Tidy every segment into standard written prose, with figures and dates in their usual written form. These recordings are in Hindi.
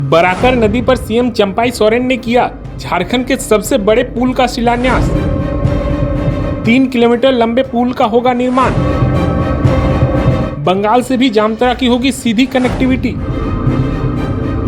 बराकर नदी पर सीएम चंपाई सोरेन ने किया झारखंड के सबसे बड़े पुल का शिलान्यास। 3 किलोमीटर लंबे पुल का होगा निर्माण। बंगाल से भी जामताड़ा की होगी सीधी कनेक्टिविटी।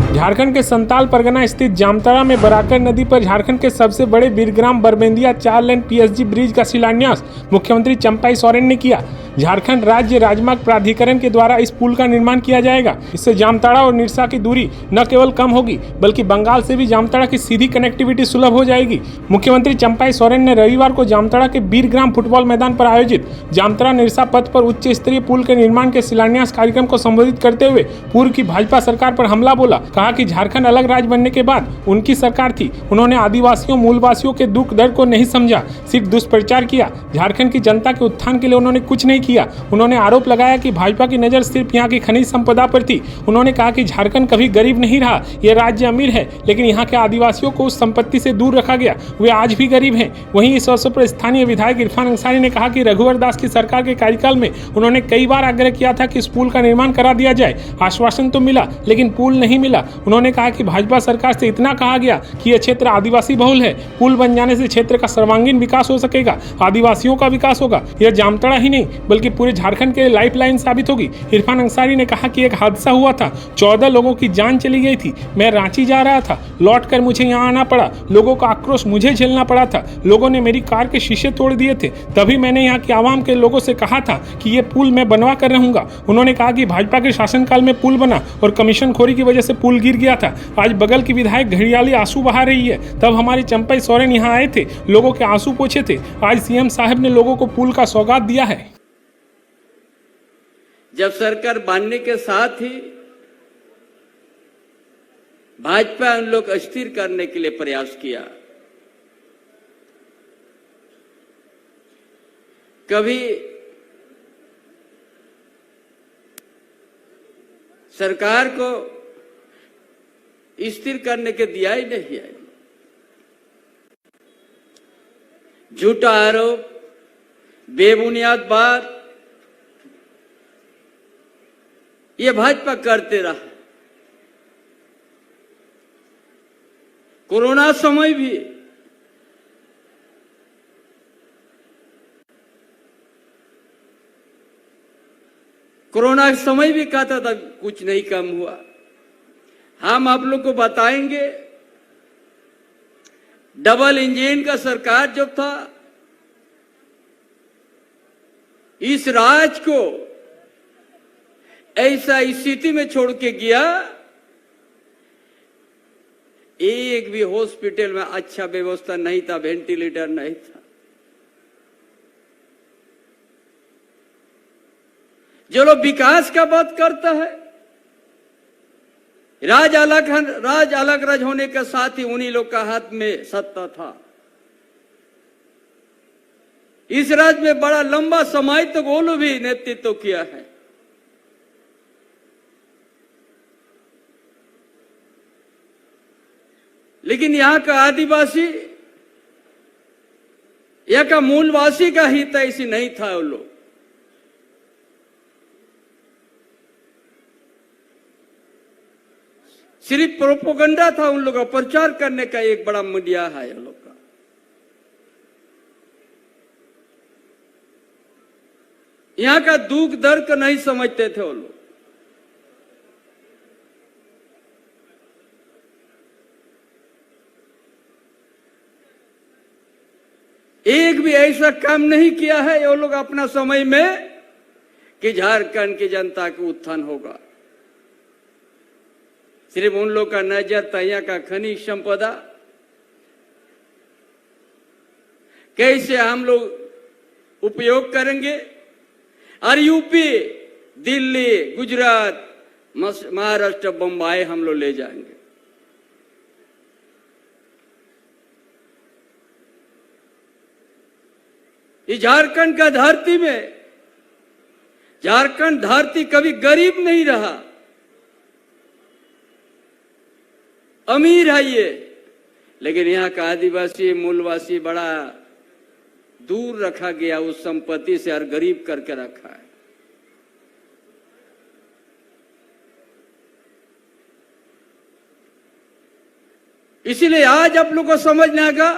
झारखंड के संताल परगना स्थित जामताड़ा में बराकर नदी पर झारखंड के सबसे बड़े बीरग्राम बरबेंदिया 4 लेन पीएसजी ब्रिज का शिलान्यास मुख्यमंत्री चंपाई सोरेन ने किया। झारखंड राज्य राजमार्ग प्राधिकरण के द्वारा इस पुल का निर्माण किया जाएगा। इससे जामताड़ा और निरसा की दूरी न केवल कम होगी बल्कि बंगाल से भी जामताड़ा की सीधी कनेक्टिविटी सुलभ हो जाएगी। मुख्यमंत्री चंपाई सोरेन ने रविवार को जामताड़ा के बीरग्राम फुटबॉल मैदान पर आयोजित जामताड़ा निरसा पथ पर उच्च स्तरीय पुल के निर्माण के शिलान्यास कार्यक्रम को संबोधित करते हुए पूर्व की भाजपा सरकार पर हमला बोला। कहा कि झारखंड अलग राज्य बनने के बाद उनकी सरकार थी, उन्होंने आदिवासियों मूलवासियों के दुख दर्द को नहीं समझा, सिर्फ दुष्प्रचार किया। झारखंड की जनता के उत्थान के लिए उन्होंने कुछ नहीं किया। उन्होंने आरोप लगाया कि भाजपा की नजर सिर्फ यहाँ की खनिज संपदा पर थी। उन्होंने कहा कि झारखंड कभी गरीब नहीं रहा, यह राज्य अमीर है, लेकिन यहाँ के आदिवासियों को उस संपत्ति से दूर रखा गया, वे आज भी गरीब हैं। वहीं इस अवसर पर स्थानीय विधायक इरफान अंसारी ने कहा कि रघुवर दास की सरकार के कार्यकाल में उन्होंने कई बार आग्रह किया था कि इस पुल का निर्माण करा दिया जाए। आश्वासन तो मिला लेकिन पुल नहीं मिला। उन्होंने कहा कि भाजपा सरकार से इतना कहा गया कि यह क्षेत्र आदिवासी बहुल है, पुल बन जाने से क्षेत्र का सर्वांगीण विकास हो सकेगा, आदिवासियों का विकास होगा। यह जामताड़ा ही नहीं बल्कि पूरे झारखंड के लिए लाइफलाइन साबित होगी। इरफान अंसारी ने कहा कि एक हादसा हुआ था, 14 लोगों की जान चली गई थी। मैं रांची जा रहा था, लौटकर मुझे यहाँ आना पड़ा। लोगों का आक्रोश मुझे झेलना पड़ा था। लोगों ने मेरी कार के शीशे तोड़ दिए थे। तभी मैंने यहाँ के आवाम के लोगों से कहा था कि ये पुल मैं बनवा कर रहूंगा। उन्होंने कहा कि भाजपा के शासनकाल में पुल बना और कमीशन खोरी की वजह से पुल गिर गया था। आज बगल की विधायक घड़ियाली आंसू बहा रही है, तब हमारी चंपाई सोरेन यहाँ आए थे, लोगों के आंसू पोंछे थे। आज सीएम साहब ने लोगों को पुल का सौगात दिया है। जब सरकार बनने के साथ ही भाजपा उन लोग अस्थिर करने के लिए प्रयास किया। कभी सरकार को स्थिर करने के दिया ही नहीं है। झूठा आरोप, बेबुनियाद बात ये भाजपा करते रहा। कोरोना समय भी कहता था कुछ नहीं कम हुआ। हम आप लोग को बताएंगे, डबल इंजन का सरकार जब था, इस राज्य को ऐसा स्थिति में छोड़ के गया, एक भी हॉस्पिटल में अच्छा व्यवस्था नहीं था, वेंटिलेटर नहीं था। जो लोग विकास का बात करता है, राज अलग होने के साथ ही उन्हीं लोग का हाथ में सत्ता था। इस राज्य में बड़ा लंबा समय तक वो लोग भी नेतृत्व किया है। लेकिन यहाँ का आदिवासी, यहाँ का मूलवासी का हित ऐसी नहीं था। वो लोग सिर्फ प्रोपोगंडा था, उन लोग का प्रचार करने का एक बड़ा मीडिया है उन लोग का। यहाँ का दुख दर्द को नहीं समझते थे वो लोग। एक भी ऐसा काम नहीं किया है वो लोग अपना समय में कि झारखंड की जनता का उत्थान होगा। सिर्फ उन लोग का नजर तैया का खनिज संपदा, कैसे हम लोग उपयोग करेंगे, और यूपी, दिल्ली, गुजरात, महाराष्ट्र, बम्बई हम लोग ले जाएंगे। इस झारखंड का धरती में, झारखंड धरती कभी गरीब नहीं रहा, अमीर है ये। लेकिन यहाँ का आदिवासी मूलवासी बड़ा दूर रखा गया उस संपत्ति से, और गरीब करके रखा है। इसीलिए आज आप लोग को समझना होगा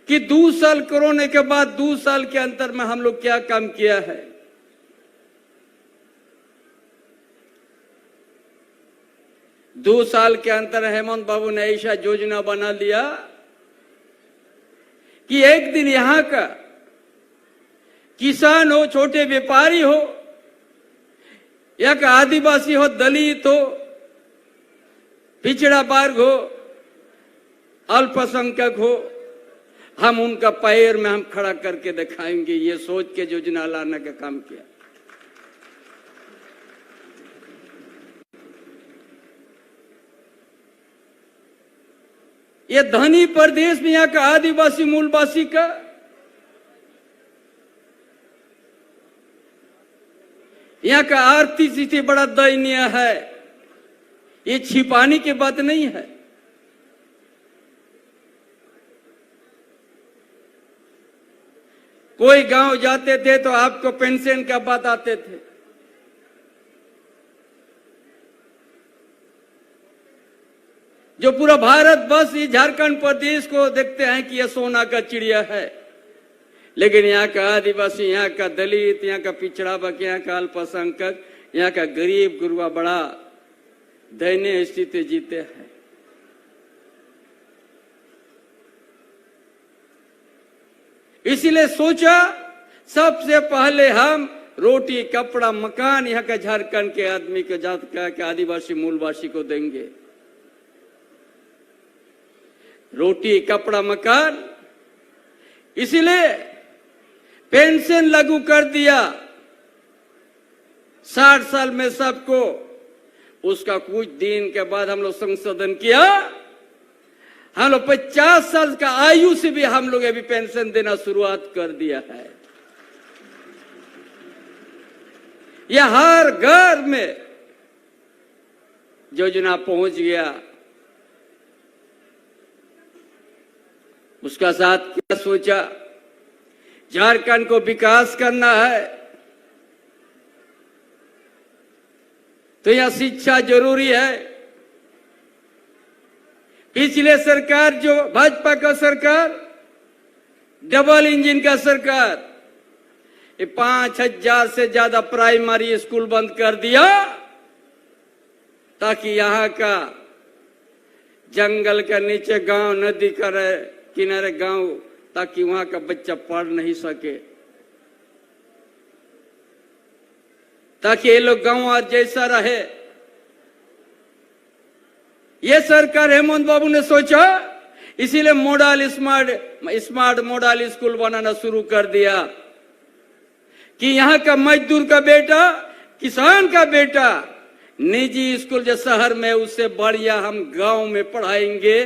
कि 2 साल कोरोना के बाद 2 साल के अंतर में हम लोग क्या काम किया है। दो साल के अंतर हेमंत बाबू ने ऐसा योजना बना लिया कि एक दिन यहां का किसान हो, छोटे व्यापारी हो, या का आदिवासी हो, दलित हो, पिछड़ा वर्ग हो, अल्पसंख्यक हो, हम उनका पैर में हम खड़ा करके दिखाएंगे। ये सोच के योजना लाने का काम किया। ये धनी प्रदेश में यहाँ का आदिवासी मूलवासी का यहाँ का आर्थिक स्थिति बड़ा दयनीय है। ये छिपाने की बात नहीं है। कोई गांव जाते थे तो आपको पेंशन का बात आते थे। जो पूरा भारत बस ये झारखंड प्रदेश को देखते हैं कि यह सोना का चिड़िया है, लेकिन यहाँ का आदिवासी, यहाँ का दलित, यहाँ का पिछड़ा वर्ग, यहाँ का अल्पसंख्यक, यहाँ का गरीब गुरुआ बड़ा दयनीय स्थिति जीते हैं। इसीलिए सोचा सबसे पहले हम रोटी, कपड़ा, मकान यहाँ का झारखंड के आदमी के जात का आदिवासी मूलवासी को देंगे। रोटी, कपड़ा, मकान। इसीलिए पेंशन लागू कर दिया 60 साल में सबको। उसका कुछ दिन के बाद हम लोग संशोधन किया। हम लोग 50 साल का आयु से भी हम लोग अभी पेंशन देना शुरुआत कर दिया है। यह हर घर में योजना पहुंच गया। उसका साथ क्या सोचा, झारखंड को विकास करना है तो यह शिक्षा जरूरी है। पिछले सरकार जो भाजपा का सरकार, डबल इंजन का सरकार, ये 5000 से ज्यादा प्राइमरी स्कूल बंद कर दिया ताकि यहाँ का जंगल के नीचे गांव, नदी का किनारे गांव, ताकि वहां का बच्चा पढ़ नहीं सके, ताकि ये लोग गांव जैसा रहे। ये सरकार हेमंत बाबू ने सोचा, इसीलिए मॉडल स्मार्ट मॉडल स्कूल बनाना शुरू कर दिया कि यहाँ का मजदूर का बेटा, किसान का बेटा निजी स्कूल जो शहर में, उससे बढ़िया हम गांव में पढ़ाएंगे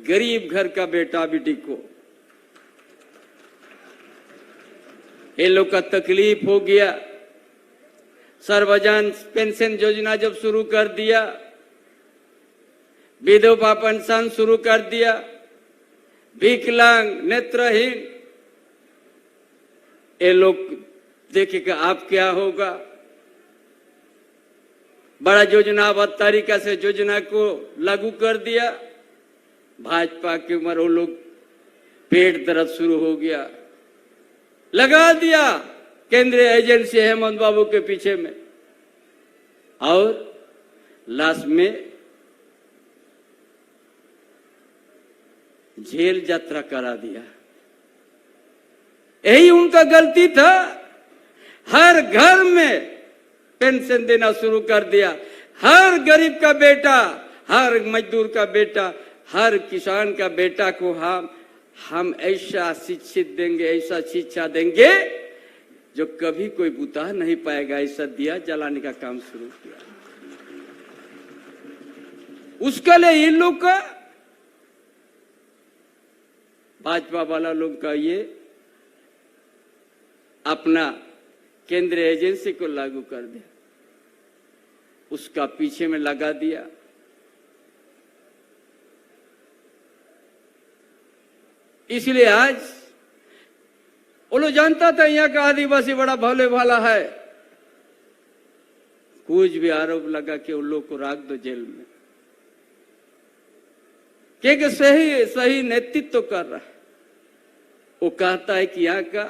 गरीब घर का बेटा बेटी को। ये लोग का तकलीफ हो गया। सर्वजन पेंशन योजना जब शुरू कर दिया, विधवा पेंशन शुरू कर दिया, विकलांग, नेत्रहीन, ये लोग देखेगा आप क्या होगा। बड़ा योजनाबद्ध तरीका से योजना को लागू कर दिया। भाजपा की उम्र वो लोग पेट दर्द शुरू हो गया, लगा दिया केंद्रीय एजेंसी हेमंत बाबू के पीछे में, और लास्ट में जेल यात्रा करा दिया। यही उनका गलती था। हर घर में पेंशन देना शुरू कर दिया। हर गरीब का बेटा, हर मजदूर का बेटा, हर किसान का बेटा को हम ऐसा शिक्षित देंगे, ऐसा शिक्षा देंगे जो कभी कोई बुता नहीं पाएगा। ऐसा दिया जलाने का काम शुरू किया। उसके लिए इन लोग का, भाजपा वाला लोग का ये अपना केंद्रीय एजेंसी को लागू कर दिया, उसका पीछे में लगा दिया। इसलिए आज वो लोग जानता था यहाँ का आदिवासी बड़ा भोले भाला है, कुछ भी आरोप लगा के उन लोग को रख दो जेल में। क्योंकि सही सही नेतृत्व कर रहा है। वो कहता है कि यहाँ का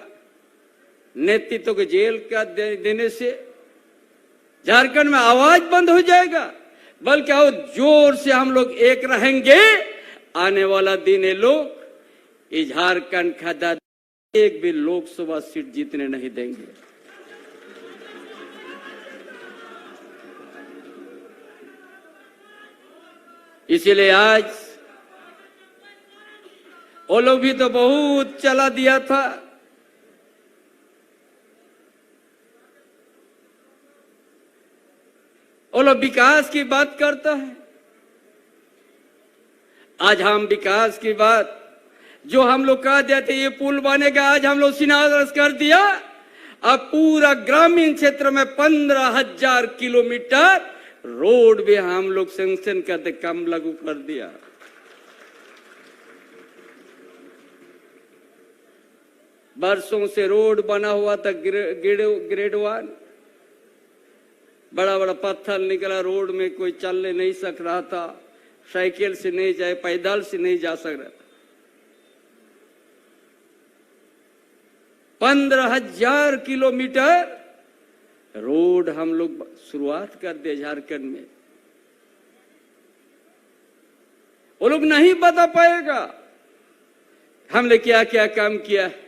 नेतृत्व को जेल का देने से झारखंड में आवाज बंद हो जाएगा, बल्कि और जोर से हम लोग एक रहेंगे। आने वाला दिन ये लोग इस झारखंड का एक भी लोकसभा सीट जीतने नहीं देंगे। इसीलिए आज वो लोग भी तो बहुत चला दिया था। वो लोग विकास की बात करता है। आज हम विकास की बात जो हम लोग कह देते ये पुल बनेगा, आज हम लोग शिलान्यास कर दिया। अब पूरा ग्रामीण क्षेत्र में 15,000 किलोमीटर रोड भी हम लोग सैंक्शन करते काम लागू कर दिया। बरसों से रोड बना हुआ था ग्रेड 1, बड़ा बड़ा पत्थर निकला रोड में, कोई चलने नहीं सक रहा था, साइकिल से नहीं जाए, पैदल से नहीं जा सक रहा था। 15,000 किलोमीटर रोड हम लोग शुरुआत कर दिए झारखंड में। वो लोग नहीं बता पाएगा हमने क्या क्या काम किया है।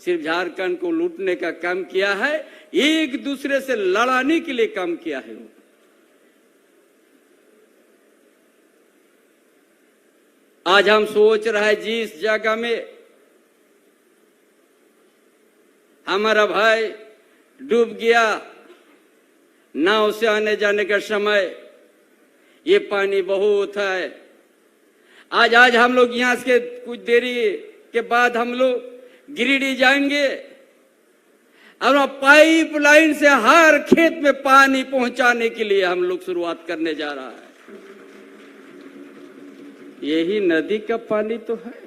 सिर्फ झारखंड को लूटने का काम किया है, एक दूसरे से लड़ाने के लिए काम किया है। आज हम सोच रहे हैं जिस जगह में हमारा भाई डूब गया, नाव से आने जाने का समय, ये पानी बहुत है। आज हम लोग यहां से कुछ देरी के बाद हम लोग गिरिडीह जाएंगे और पाइप लाइन से हर खेत में पानी पहुंचाने के लिए हम लोग शुरुआत करने जा रहा है। यही नदी का पानी तो है।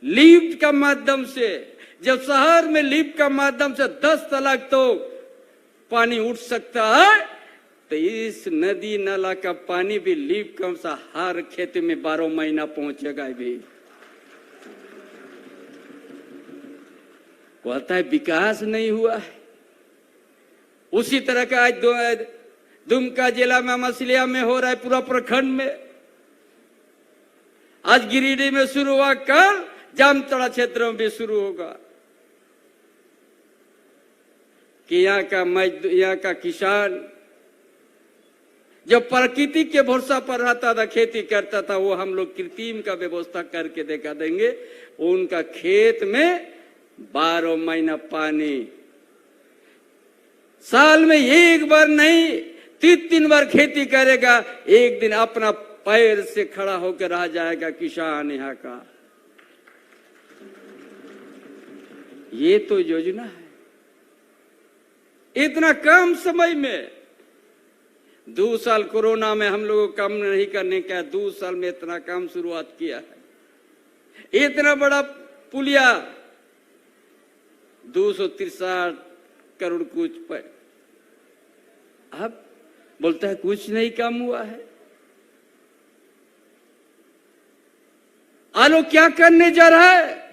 लिफ्ट का माध्यम से, जब शहर में लिफ्ट का माध्यम से 10 तलाक तो पानी उठ सकता है, तो इस नदी नाला का पानी भी लिफ्ट कम सा हर खेत में 12 महीना पहुंचेगा। भी कहता है विकास नहीं हुआ है। उसी तरह का आज दुमका जिला में मछलिया में हो रहा है, पूरा प्रखंड में। आज गिरिडीह में शुरू हुआ, कल जामताड़ा क्षेत्र में भी शुरू होगा। कि यहाँ का किसान जब प्रकृति के भरोसा पर रहता था, खेती करता था, वो हम लोग कृत्रिम का व्यवस्था करके देखा देंगे। उनका खेत में 12 महीना पानी, साल में एक बार नहीं 3 बार खेती करेगा। एक दिन अपना पैर से खड़ा होकर रह जाएगा किसान यहाँ का। ये तो योजना है। इतना कम समय में 2 साल कोरोना में हम लोगों को काम नहीं करने का, 2 साल में इतना काम शुरुआत किया है। इतना बड़ा पुलिया 263 करोड़ कुछ पर, अब बोलता है कुछ नहीं काम हुआ है। आलो क्या करने जा रहा है?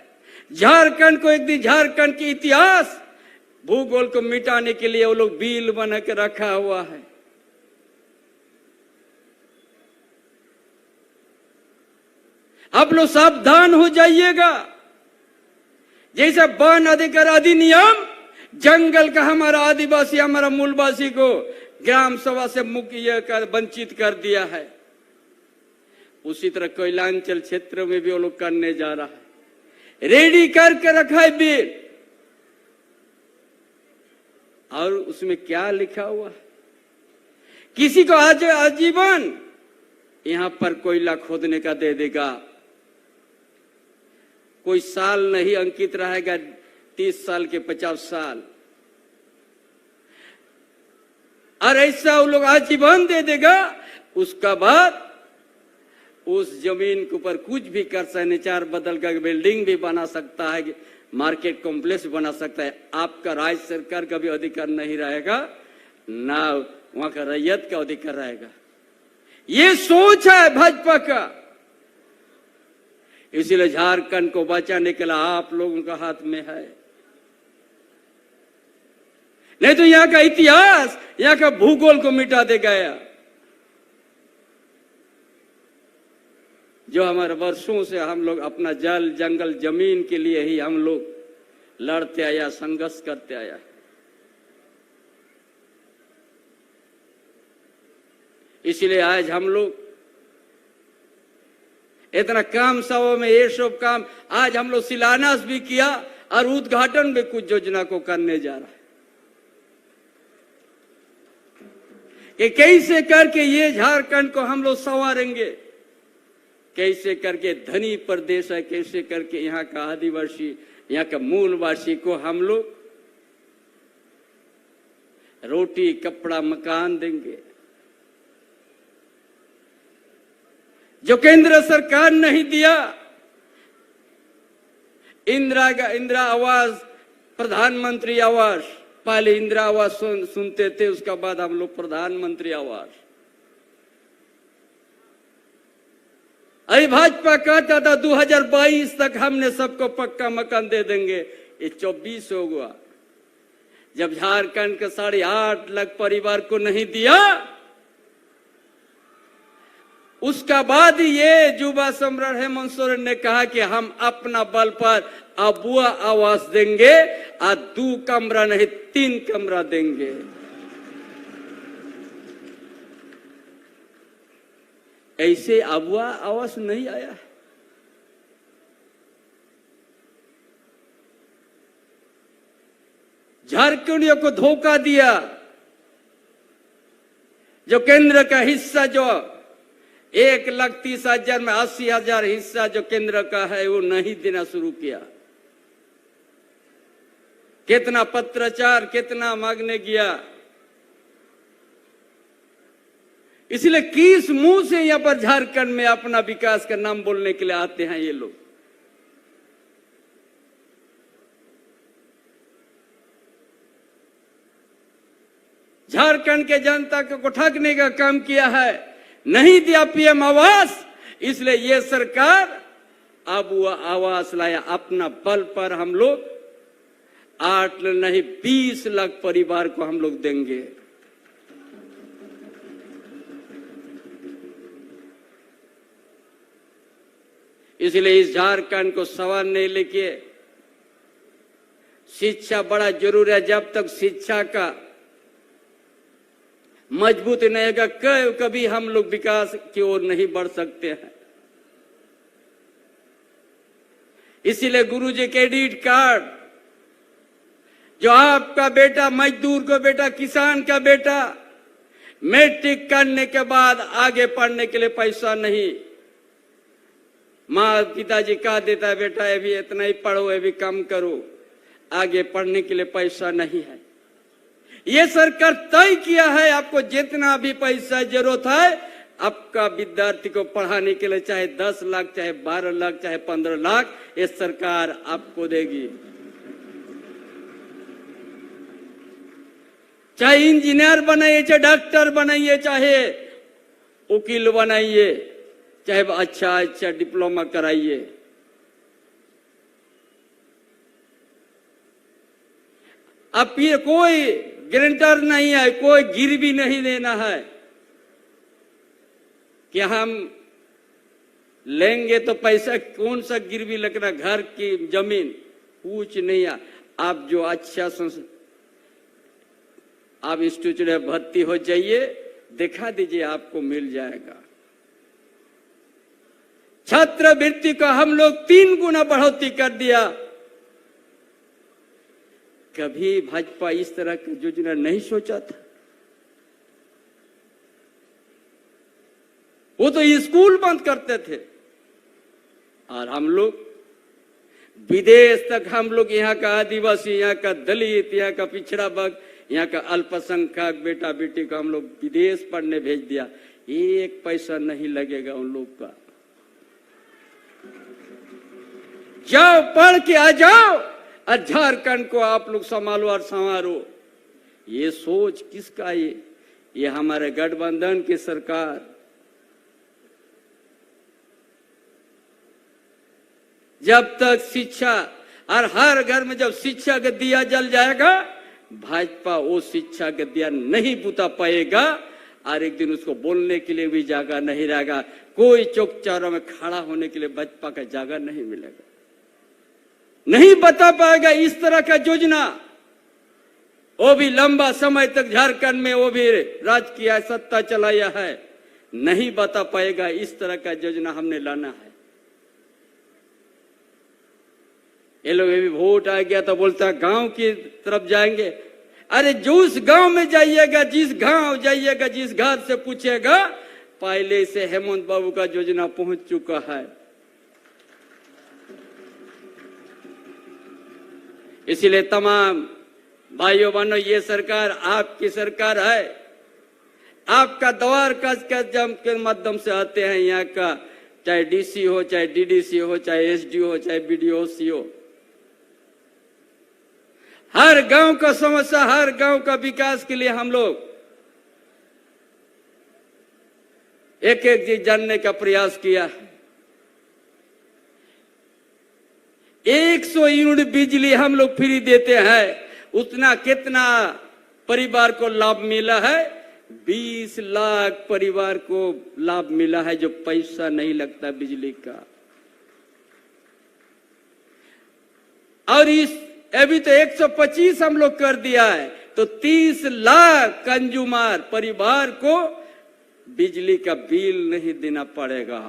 झारखंड को एक दिन, झारखंड के इतिहास भूगोल को मिटाने के लिए वो लोग बिल बना के रखा हुआ है। आप लोग सावधान हो जाइएगा। जैसे वन अधिकार अधिनियम जंगल का हमारा आदिवासी, हमारा मूलवासी को ग्राम सभा से मुक्त कर वंचित कर दिया है, उसी तरह कोयलांचल क्षेत्र में भी वो लोग करने जा रहा है। रेडी करके रखा है बिल, और उसमें क्या लिखा हुआ है? किसी को आज आजीवन यहां पर कोयला खोदने का दे देगा। कोई साल नहीं अंकित रहेगा, 30 साल के 50 साल, और ऐसा वो लोग आजीवन दे देगा। उसका बाद उस जमीन के ऊपर कुछ भी कर सकते, 4 बदल का बिल्डिंग भी बना सकता है, मार्केट कॉम्प्लेक्स बना सकता है। आपका राज्य सरकार का भी अधिकार नहीं रहेगा, ना वहां का रैयत का अधिकार रहेगा। ये सोच है भाजपा का। इसलिए झारखंड को बचाने के लिए आप लोगों का हाथ में है, नहीं तो यहां का इतिहास, यहां का भूगोल को मिटा दे गया। जो हमारे वर्षों से हम लोग अपना जल जंगल जमीन के लिए ही हम लोग लड़ते आया, संघर्ष करते आया। इसलिए आज हम लोग इतना काम सभा में ये सब काम, आज हम लोग शिलान्यास भी किया और उद्घाटन भी कुछ योजना को करने जा रहा है कि कैसे करके ये झारखंड को हम लोग संवारेंगे, कैसे करके धनी प्रदेश है, कैसे करके यहाँ का आदिवासी, यहाँ का मूलवासी को हम लोग रोटी कपड़ा मकान देंगे। जो केंद्र सरकार नहीं दिया, इंदिरा आवास, प्रधानमंत्री आवास, पहले इंदिरा आवास सुनते थे, उसका बाद हम लोग प्रधानमंत्री आवास। अरे भाजपा कहता था 2022 तक हमने सबको पक्का मकान दे देंगे, ये 24 हो गया। जब झारखंड के 8.5 लाख परिवार को नहीं दिया, उसका बाद ये युवा सम्राट हेमंत सोरेन ने कहा कि हम अपना बल पर अबुआ आवास देंगे और 2 कमरा नहीं 3 कमरा देंगे। ऐसे अबुआ आवास नहीं आया। झारखंडियों को धोखा दिया। जो केंद्र का हिस्सा जो 1,30,000 में 80,000 हिस्सा जो केंद्र का है वो नहीं देना शुरू किया। कितना पत्राचार, कितना मांगने गया। इसलिए किस मुंह से यहां पर झारखंड में अपना विकास का नाम बोलने के लिए आते हैं ये लोग। झारखंड के जनता को ठगने का काम किया है, नहीं दिया पीएम आवास, इसलिए ये सरकार अब वो आवास लाया। अपना बल पर हम लोग 8 नहीं 20 लाख परिवार को हम लोग देंगे। इसलिए इस झारखंड को संवारने लेके शिक्षा बड़ा जरूरी है। जब तक शिक्षा का मजबूत नहीं होगा, कभी हम लोग विकास की ओर नहीं बढ़ सकते हैं। इसीलिए गुरुजी क्रेडिट कार्ड, जो आपका बेटा मजदूर का बेटा, किसान का बेटा मैट्रिक करने के बाद आगे पढ़ने के लिए पैसा नहीं, माँ पिताजी कह देता है बेटा अभी इतना ही पढ़ो, अभी कम करो, आगे पढ़ने के लिए पैसा नहीं है। ये सरकार तय किया है आपको जितना भी पैसा जरूरत है, आपका विद्यार्थी को पढ़ाने के लिए चाहे 10 लाख, चाहे 12 लाख, चाहे 15 लाख, ये सरकार आपको देगी। चाहे इंजीनियर बनाइए, चाहे डॉक्टर बनाइए, चाहे वकील बनाइए, चाहे अच्छा डिप्लोमा कराइए। अब ये कोई गारंटर नहीं है, कोई गिरवी नहीं देना है कि हम लेंगे तो पैसा, कौन सा गिरवी लगना, घर की जमीन कुछ नहीं है। आप जो अच्छा आप इंस्टीट्यूट में भर्ती हो जाइए, दिखा दीजिए, आपको मिल जाएगा। छात्रवृत्ति को हम लोग 3 गुना बढ़ोतरी कर दिया। कभी भाजपा इस तरह की योजना नहीं सोचा था। वो तो स्कूल बंद करते थे और हम लोग विदेश तक, हम लोग यहाँ का आदिवासी, यहाँ का दलित, यहाँ का पिछड़ा वर्ग, यहाँ का अल्पसंख्यक बेटा बेटी को हम लोग विदेश पढ़ने भेज दिया। 1 पैसा नहीं लगेगा उन लोग का। जाओ पढ़ के आ जाओ और झारखंड को आप लोग संभालो और संवारो। ये सोच किसका? ये हमारे गठबंधन की सरकार, जब तक शिक्षा और हर घर में जब शिक्षा का दिया जल जाएगा, भाजपा वो शिक्षा का दिया नहीं बुता पाएगा और एक दिन उसको बोलने के लिए भी जगह नहीं रहेगा। कोई चौक चौराहे में खड़ा होने के लिए भाजपा का जगह नहीं मिलेगा, नहीं बता पाएगा इस तरह का योजना। वो भी लंबा समय तक झारखंड में वो भी राज किया, सत्ता चलाया है, नहीं बता पाएगा इस तरह का योजना हमने लाना है। ये लोग भी वोट आ गया तो बोलता है गांव की तरफ जाएंगे। अरे जो उस गांव में जाइएगा, जिस गांव जाइएगा, जिस घर से पूछेगा, पहले से हेमंत बाबू का योजना पहुंच चुका है। इसलिए तमाम भाइयों बहनों, ये सरकार आपकी सरकार है। आपका द्वार के माध्यम से आते हैं यहाँ का, चाहे डीसी हो, चाहे डीडीसी हो, चाहे एसडीओ हो, चाहे बीडीओसी हो। हर गांव का समस्या, हर गांव का विकास के लिए हम लोग एक एक चीज जानने का प्रयास किया है। 100 यूनिट बिजली हम लोग फ्री देते हैं, उतना कितना परिवार को लाभ मिला है? 20 लाख परिवार को लाभ मिला है, जो पैसा नहीं लगता बिजली का। और इस अभी तो 125 हम लोग कर दिया है, तो 30 लाख कंज्यूमर परिवार को बिजली का बिल नहीं देना पड़ेगा।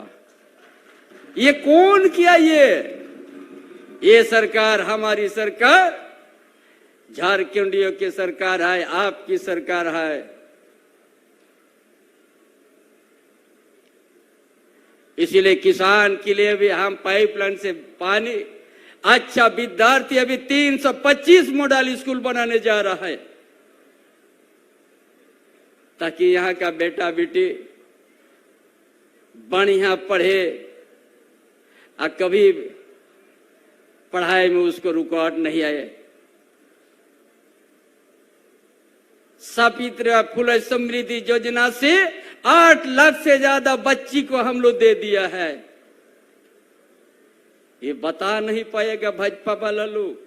ये कौन किया? ये सरकार, हमारी सरकार, झारखंडियों की सरकार है, आपकी सरकार है। इसीलिए किसान के लिए भी हम पाइपलाइन से पानी, अच्छा विद्यार्थी अभी 325 मॉडल स्कूल बनाने जा रहा है, ताकि यहाँ का बेटा बेटी बढ़िया पढ़े और कभी पढ़ाई में उसको रुकावट नहीं आए। सावित्री फुले समृद्धि योजना से 8 लाख से ज्यादा बच्ची को हम लोग दे दिया है। ये बता नहीं पाएगा भाजपा वाला लोग।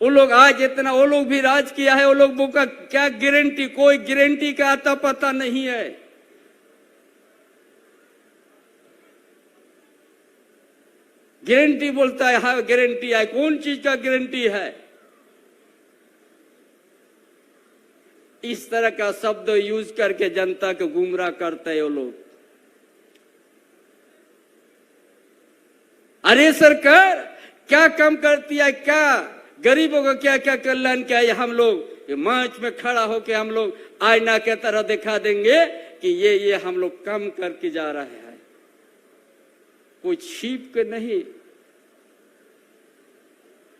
वो लोग आज इतना, वो लोग भी राज किया है, वो लोगों का क्या गारंटी? कोई गारंटी का आता पता नहीं है। गारंटी बोलता है, हाँ गारंटी है, कौन चीज का गारंटी है? इस तरह का शब्द यूज करके जनता को गुमराह करते हैं वो लोग। अरे सरकार क्या काम करती है? क्या गरीबों का क्या क्या कल्याण किया है? हम लोग मंच में खड़ा होकर हम लोग आईना के तरह दिखा देंगे कि ये हम लोग कम करके जा रहे हैं। कोई छिप के नहीं,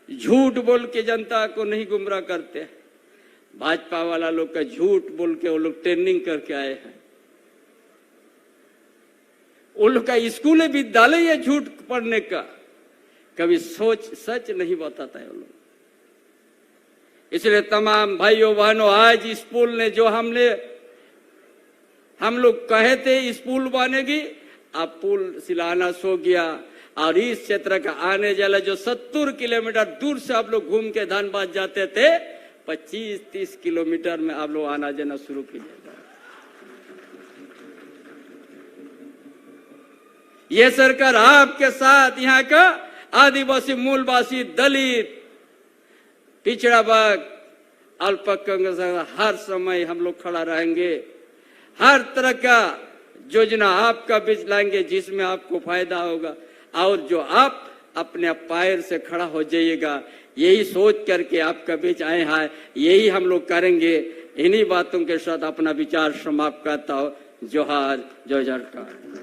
झूठ बोल के जनता को नहीं गुमराह करते। भाजपा वाला लोग का झूठ बोल के वो लोग ट्रेनिंग करके आए हैं। उन लोग का स्कूल विद्यालय है झूठ पढ़ने का, कभी सच नहीं बताता है वो लोग। इसलिए तमाम भाइयों बहनों, आज इस पुल ने जो हम लोग कहे थे स्कूल बनेगी, अब पुल शिलान्यास हो गया। और इस क्षेत्र का आने जाने जो 70 किलोमीटर दूर से आप लोग घूम के धनबाद जाते थे, 25-30 किलोमीटर में आप लोग आना जाना शुरू कीजिएगा। ये सरकार आपके साथ, यहाँ का आदिवासी, मूलवासी, दलित, पिछड़ा वर्ग, अल्पसंख्यक, हर समय हम लोग खड़ा रहेंगे। हर तरह का योजना आपका बीच लाएंगे जिसमें आपको फायदा होगा, और जो आप अपने पैर से खड़ा हो जाइएगा, यही सोच करके आपका बीच आए हैं, यही हम लोग करेंगे। इन्हीं बातों के साथ अपना विचार समाप्त करता हूं। जोहार, जय झारखंड।